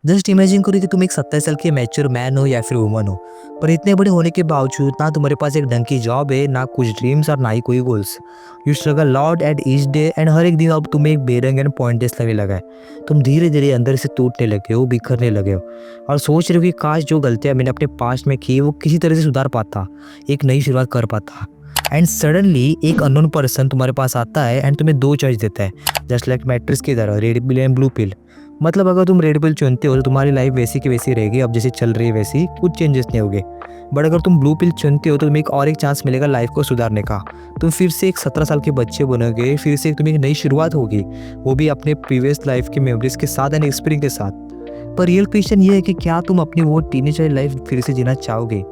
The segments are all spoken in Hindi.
जस्ट इमेजिन करो कि तुम एक 27 साल के मैच्योर मैन हो या फिर वुमन हो, पर इतने बड़े होने के बावजूद ना तुम्हारे पास एक ढंग की जॉब है, ना कुछ ड्रीम्स और ना ही कोई goals. You struggle lot at each day and हर एक दिन अब तुम्हें एक बेरंग एंड पॉइंटलेस लगने लगा है। तुम धीरे धीरे अंदर से टूटने लगे हो, बिखरने लगे हो और सोच रहे हो कि काश जो गलतियां मैंने अपने पास्ट में की वो किसी तरह से सुधार पाता, एक नई शुरुआत कर पाता। एंड सडनली एक अननोन पर्सन तुम्हारे पास आता है एंड तुम्हें दो चॉइस देता है, जस्ट लाइक मैट्रिक्स की तरह, red pill and blue pill. मतलब अगर तुम रेड पिल चुनते हो तो तुम्हारी लाइफ वैसी की वैसी रहेगी, अब जैसे चल रही है वैसी, कुछ चेंजेस नहीं होंगे। बट अगर तुम ब्लू पिल चुनते हो तो तुम्हें एक और एक चांस मिलेगा लाइफ को सुधारने का। तुम फिर से एक 17 साल के बच्चे बनोगे, फिर से तुम्हें एक नई शुरुआत होगी, वो भी अपने प्रीवियस लाइफ की मेमोरीज के साथ एंड एक्सपीरियंस के साथ। पर रियल क्वेश्चन ये है कि क्या तुम अपनी वो टीनेजर लाइफ फिर से जीना चाहोगे?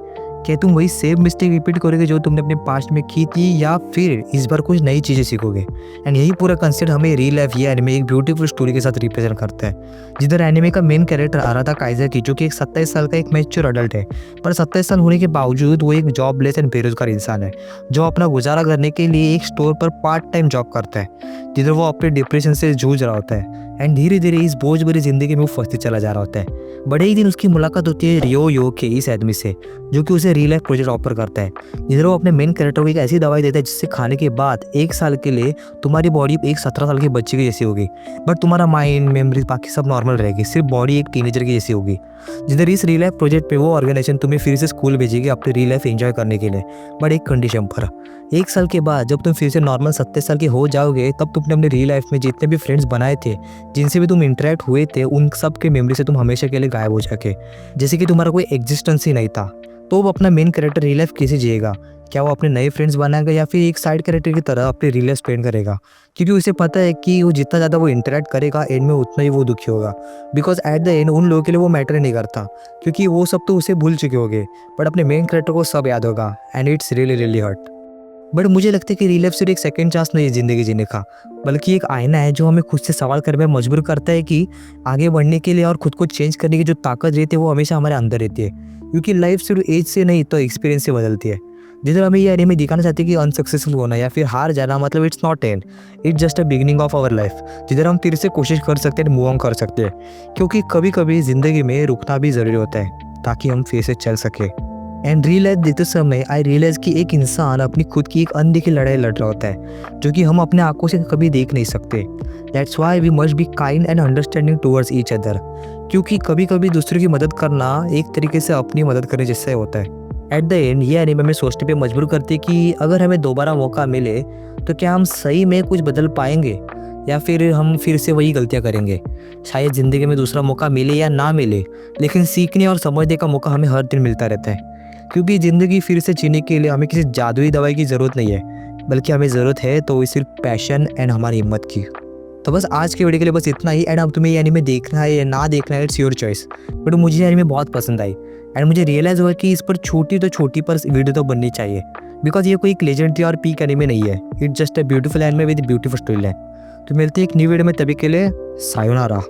क्या तुम वही सेम मिस्टेक रिपीट करोगे जो तुमने अपने पास्ट में की थी, या फिर इस बार कुछ नई चीज़ें सीखोगे? एंड यही पूरा कंसेप्ट हमें रियल लाइफ ये एनिमे एक ब्यूटीफुल स्टोरी के साथ रिप्रेजेंट करता है, जिधर एनिमे का मेन कैरेक्टर आराधा काइज़की, जो कि एक 27 साल का एक मैच्योर अडल्ट है, पर 27 साल होने के बावजूद वो एक जॉबलेस एंड बेरोजगार इंसान है, जो अपना गुजारा करने के लिए एक स्टोर पर पार्ट टाइम जॉब करता है, जिधर वो अपने डिप्रेशन से जूझ रहा होता है एंड धीरे धीरे इस बोझ भरी जिंदगी में वो फंसते चला जा रहा होता है। बड़े ही दिन उसकी मुलाकात होती है रियो यो के इस आदमी से, जो कि उसे रियल लाइफ प्रोजेक्ट ऑफर करता है, जिधर वो अपने मेन कैरेक्टर को एक ऐसी दवाई देता है जिससे खाने के बाद 1 साल के लिए तुम्हारी बॉडी एक 17 साल के बच्चे की जैसी होगी, बट तुम्हारा माइंड मेमोरी बाकी सब नॉर्मल रहेगी, सिर्फ बॉडी एक टीनेजर की जैसी होगी। जिधर इस रियल लाइफ प्रोजेक्ट पे वो ऑर्गेनाइजेशन तुम्हें फिर से स्कूल भेजेगी अपनी रियल लाइफ एंजॉय करने के लिए, बट एक कंडीशन पर। 1 साल के बाद जब तुम फिर से नॉर्मल 27 साल के हो जाओगे, तब तुमने अपने रियल लाइफ में जितने भी फ्रेंड्स बनाए थे, जिनसे भी तुम इंटरेक्ट हुए थे, उन सब के मेमोरी से तुम हमेशा के लिए गायब हो जाके, जैसे कि तुम्हारा कोई एग्जिस्टेंस ही नहीं था। तो वो अपना मेन कैरेक्टर रियल लाइफ कैसे जिएगा? क्या वो अपने नए फ्रेंड्स बनाएगा या फिर एक साइड कैरेक्टर की तरह अपनी रियल लाइफ स्पेंड करेगा? क्योंकि उसे पता है कि वो जितना ज़्यादा वो इंटरेक्ट करेगा, एंड में उतना ही वो दुखी होगा, बिकॉज एट द एंड उन लोगों के लिए वो मैटर नहीं करता, क्योंकि वो सब तो उसे भूल चुके होंगे, बट अपने मेन कैरेक्टर को सब याद होगा and it's really really hurt. But मुझे लगता है कि रियल लाइफ सिर्फ एक सेकंड चांस नहीं है ज़िंदगी जीने का, बल्कि एक आईना है जो हमें खुद से सवाल करने में मजबूर करता है कि आगे बढ़ने के लिए और खुद को चेंज करने की जो ताकत रहती है वो हमेशा हमारे अंदर रहती है, क्योंकि लाइफ सिर्फ एज से नहीं तो एक्सपीरियंस से बदलती है। जिधर हमें ये एनीमे दिखाना चाहते हैं कि अनसक्सेसफुल होना या फिर हार जाना मतलब it's not end, it's just a beginning of our life, जिधर हम फिर से कोशिश कर सकते हैं, मूव ऑन कर सकते हैं, क्योंकि कभी कभी ज़िंदगी में रुकना भी ज़रूरी होता है ताकि हम फिर से चल सके। एंड रियल लाइफ देते समय आई रियलाइज कि एक इंसान अपनी खुद की एक अनदेखी लड़ाई लड़ रहा होता है, जो कि हम अपने आंखों से कभी देख नहीं सकते। That's why we must be kind and understanding towards each other, क्योंकि कभी कभी दूसरों की मदद करना एक तरीके से अपनी मदद करने जैसा होता है। एट द एंड ये एनीमे हमें सोचने पे मजबूर करती है कि अगर हमें दोबारा मौका मिले तो क्या हम सही में कुछ बदल पाएंगे, या फिर हम फिर से वही गलतियां करेंगे। शायद ज़िंदगी में दूसरा मौका मिले या ना मिले, लेकिन सीखने और समझने का मौका हमें हर दिन मिलता रहता है, क्योंकि ज़िंदगी फिर से जीने के लिए हमें किसी जादुई दवाई की ज़रूरत नहीं है, बल्कि हमें ज़रूरत है तो सिर्फ पैशन एंड हमारी हिम्मत की। तो बस आज के वीडियो के लिए बस इतना ही। एंड अब तुम्हें ये एनीमे देखना है या ना देखना है, इट्स योर चॉइस, बट मुझे ये एनीमे बहुत पसंद आई एंड मुझे रियलाइज़ हुआ कि इस पर छोटी तो छोटी पर वीडियो तो बननी चाहिए, बिकॉज ये कोई एक लेजेंडरी और पीक एनीमे नहीं है, it's just a beautiful anime with beautiful story line. तो मिलते हैं एक न्यू वीडियो में, तभी के लिए सायोनारा।